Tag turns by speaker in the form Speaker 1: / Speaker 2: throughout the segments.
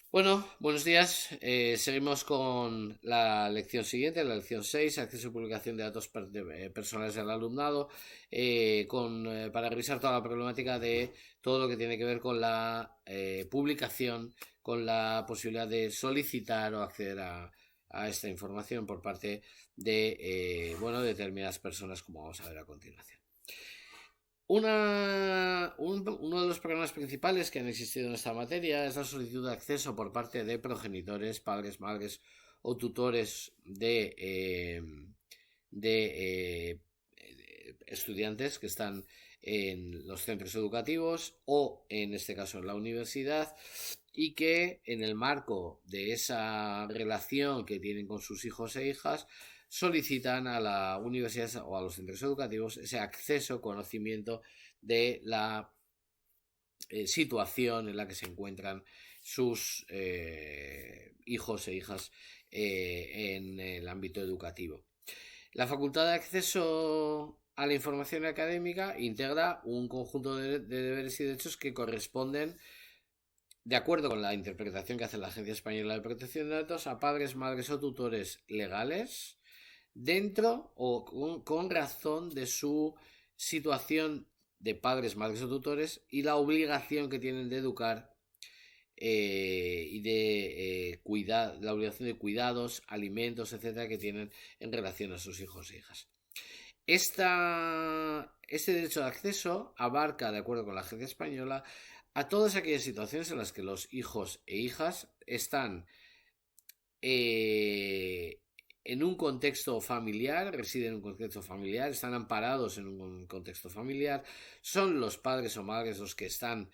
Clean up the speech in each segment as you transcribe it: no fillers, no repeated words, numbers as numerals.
Speaker 1: Bueno, buenos días. Seguimos con la lección siguiente, la lección 6, acceso y publicación de datos personales del alumnado, para revisar toda la problemática de todo lo que tiene que ver con la publicación, con la posibilidad de solicitar o acceder a esta información por parte de determinadas personas, como vamos a ver a continuación. Uno de los problemas principales que han existido en esta materia es la solicitud de acceso por parte de progenitores, padres, madres o tutores de estudiantes que están en los centros educativos o, en este caso, en la universidad, y que en el marco de esa relación que tienen con sus hijos e hijas solicitan a la universidad o a los centros educativos ese acceso, conocimiento de la situación en la que se encuentran sus hijos e hijas en el ámbito educativo. La Facultad de Acceso a la Información Académica integra un conjunto de deberes y derechos que corresponden, de acuerdo con la interpretación que hace la Agencia Española de Protección de Datos, a padres, madres o tutores legales dentro o con razón de su situación de padres, madres o tutores y la obligación que tienen de educar y de cuidar, la obligación de cuidados, alimentos, etcétera, que tienen en relación a sus hijos e hijas. Este derecho de acceso abarca, de acuerdo con la Agencia Española, a todas aquellas situaciones en las que los hijos e hijas están en un contexto familiar, residen en un contexto familiar, están amparados en un contexto familiar, son los padres o madres los que están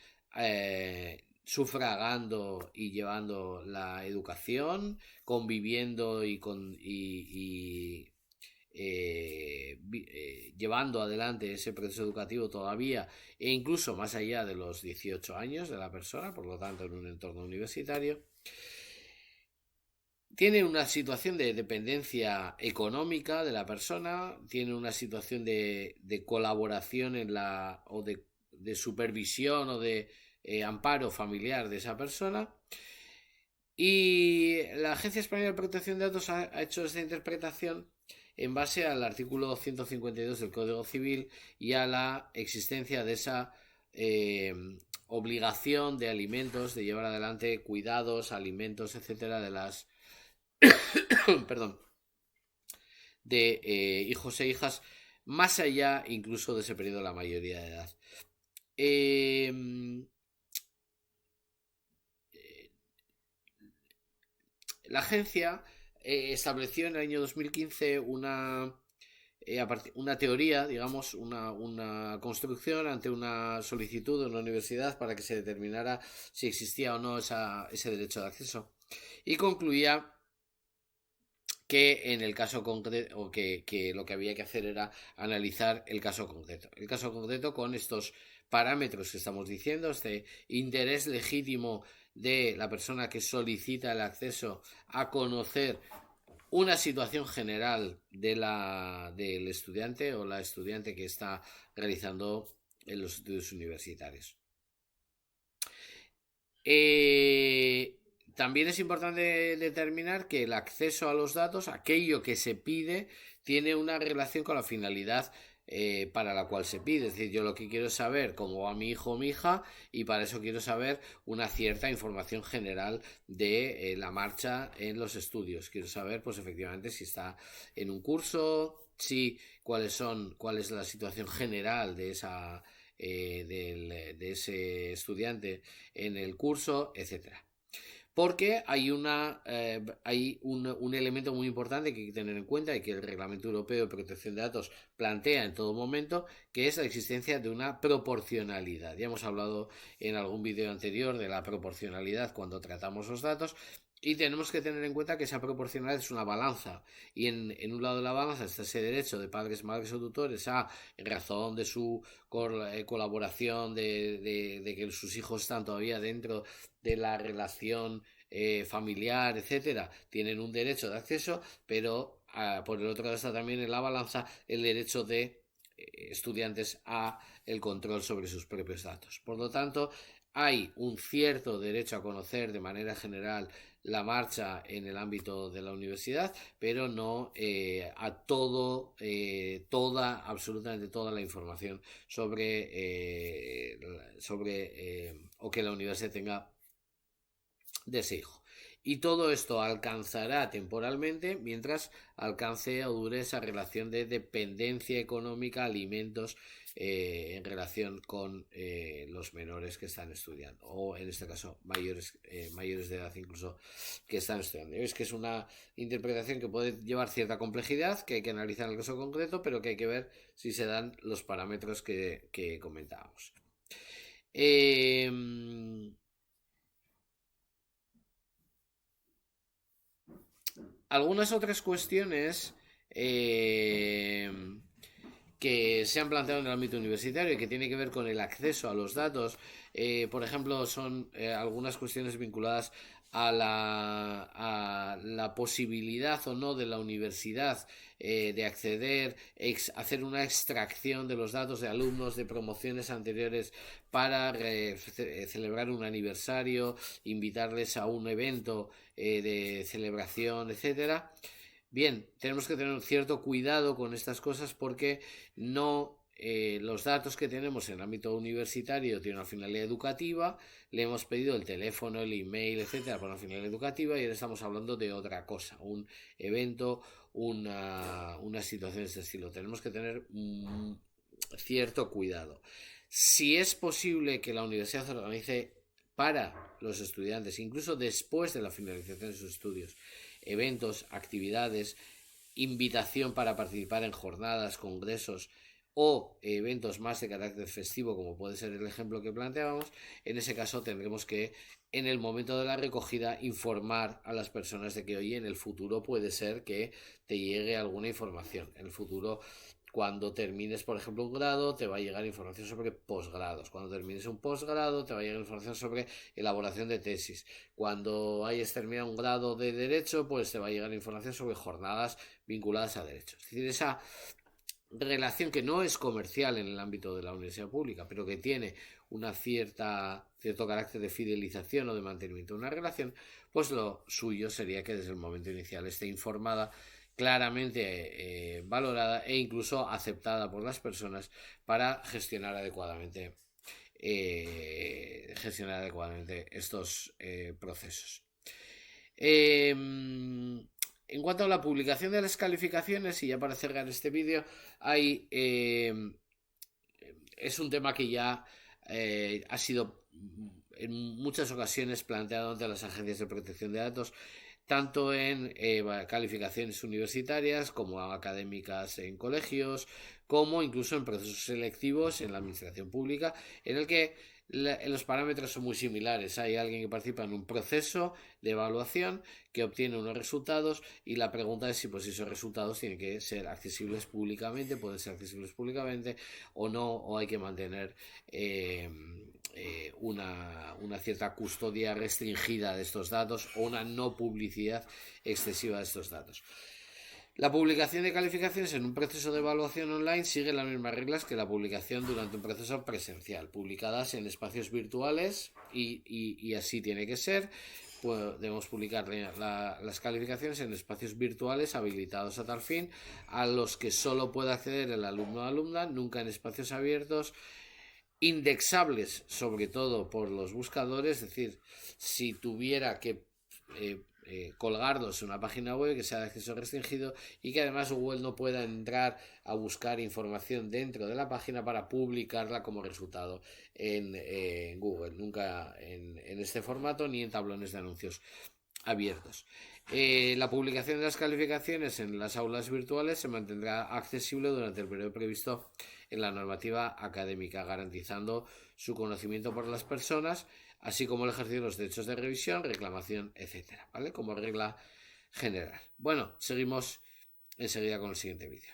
Speaker 1: sufragando y llevando la educación, conviviendo llevando adelante ese proceso educativo todavía e incluso más allá de los 18 años de la persona, por lo tanto en un entorno universitario. Tiene una situación de dependencia económica de la persona, tiene una situación de colaboración de supervisión o de amparo familiar de esa persona. Y la Agencia Española de Protección de Datos ha hecho esta interpretación en base al artículo 152 del Código Civil y a la existencia de esa eh, obligación de alimentos, de llevar adelante cuidados, alimentos, etcétera, de las perdón, de hijos e hijas más allá incluso de ese periodo de la mayoría de edad. Eh, la agencia estableció en el año 2015 una teoría, digamos, una construcción ante una solicitud de una universidad para que se determinara si existía o no ese derecho de acceso. Y concluía que en el caso concreto, o que lo que había que hacer era analizar el caso concreto. El caso concreto con estos parámetros que estamos diciendo, este interés legítimo de la persona que solicita el acceso a conocer una situación general del estudiante o la estudiante que está realizando en los estudios universitarios. También es importante determinar que el acceso a los datos, aquello que se pide, tiene una relación con la finalidad para la cual se pide. Es decir, yo lo que quiero es saber cómo va mi hijo o mi hija y para eso quiero saber una cierta información general de la marcha en los estudios. Quiero saber, pues efectivamente, si está en un curso, cuál es la situación general de ese estudiante en el curso, etcétera. Porque hay un elemento muy importante que hay que tener en cuenta y que el Reglamento Europeo de Protección de Datos plantea en todo momento, que es la existencia de una proporcionalidad. Ya hemos hablado en algún vídeo anterior de la proporcionalidad cuando tratamos los datos. Y tenemos que tener en cuenta que esa proporcionalidad es una balanza. Y en un lado de la balanza está ese derecho de padres, madres o tutores en razón de su colaboración, de que sus hijos están todavía dentro de la relación familiar, etcétera, tienen un derecho de acceso, pero por el otro lado está también en la balanza el derecho de estudiantes a el control sobre sus propios datos. Por lo tanto, hay un cierto derecho a conocer de manera general la marcha en el ámbito de la universidad, pero no a todo, absolutamente toda la información o que la universidad tenga de ese hijo. Y todo esto alcanzará temporalmente mientras alcance o dure esa relación de dependencia económica, alimentos, en relación con los menores que están estudiando, o en este caso mayores de edad incluso que están estudiando. Es que es una interpretación que puede llevar cierta complejidad, que hay que analizar en el caso concreto, pero que hay que ver si se dan los parámetros que comentábamos. Algunas otras cuestiones que se han planteado en el ámbito universitario y que tiene que ver con el acceso a los datos, por ejemplo, son algunas cuestiones vinculadas a la posibilidad o no de la universidad de acceder, hacer una extracción de los datos de alumnos de promociones anteriores para celebrar un aniversario, invitarles a un evento de celebración, etcétera. Bien, tenemos que tener un cierto cuidado con estas cosas porque no los datos que tenemos en el ámbito universitario tienen una finalidad educativa, le hemos pedido el teléfono, el email, etcétera, para una finalidad educativa y ahora estamos hablando de otra cosa, un evento, una situación de este estilo. Tenemos que tener cierto cuidado. Si es posible que la universidad organice para los estudiantes, incluso después de la finalización de sus estudios, eventos, actividades, invitación para participar en jornadas, congresos o eventos más de carácter festivo, como puede ser el ejemplo que planteábamos, en ese caso tendremos que, en el momento de la recogida, informar a las personas de que, oye, en el futuro puede ser que te llegue alguna información. En el futuro, cuando termines, por ejemplo, un grado, te va a llegar información sobre posgrados. Cuando termines un posgrado, te va a llegar información sobre elaboración de tesis. Cuando hayas terminado un grado de Derecho, pues te va a llegar información sobre jornadas vinculadas a Derecho. Es decir, esa relación que no es comercial en el ámbito de la universidad pública, pero que tiene una cierto carácter de fidelización o de mantenimiento de una relación, pues lo suyo sería que desde el momento inicial esté informada, claramente valorada e incluso aceptada por las personas para gestionar adecuadamente estos procesos. En cuanto a la publicación de las calificaciones, y ya para cerrar este vídeo, es un tema que ya ha sido en muchas ocasiones planteado ante las agencias de protección de datos, tanto en calificaciones universitarias como académicas en colegios, como incluso en procesos selectivos en la administración pública, en el que los parámetros son muy similares. Hay alguien que participa en un proceso de evaluación que obtiene unos resultados y la pregunta es si pues esos resultados tienen que ser accesibles públicamente, pueden ser accesibles públicamente o no, o hay que mantener una cierta custodia restringida de estos datos o una no publicidad excesiva de estos datos. La publicación de calificaciones en un proceso de evaluación online sigue las mismas reglas que la publicación durante un proceso presencial, publicadas en espacios virtuales y así tiene que ser. Podemos publicar las calificaciones en espacios virtuales habilitados a tal fin, a los que solo puede acceder el alumno o alumna, nunca en espacios abiertos, indexables sobre todo por los buscadores. Es decir, si tuviera que colgarlos en una página web que sea de acceso restringido y que además Google no pueda entrar a buscar información dentro de la página para publicarla como resultado en Google, nunca en este formato ni en tablones de anuncios abiertos. La publicación de las calificaciones en las aulas virtuales se mantendrá accesible durante el periodo previsto en la normativa académica, garantizando su conocimiento por las personas, así como el ejercicio de los derechos de revisión, reclamación, etcétera, ¿vale? Como regla general. Bueno, seguimos enseguida con el siguiente vídeo.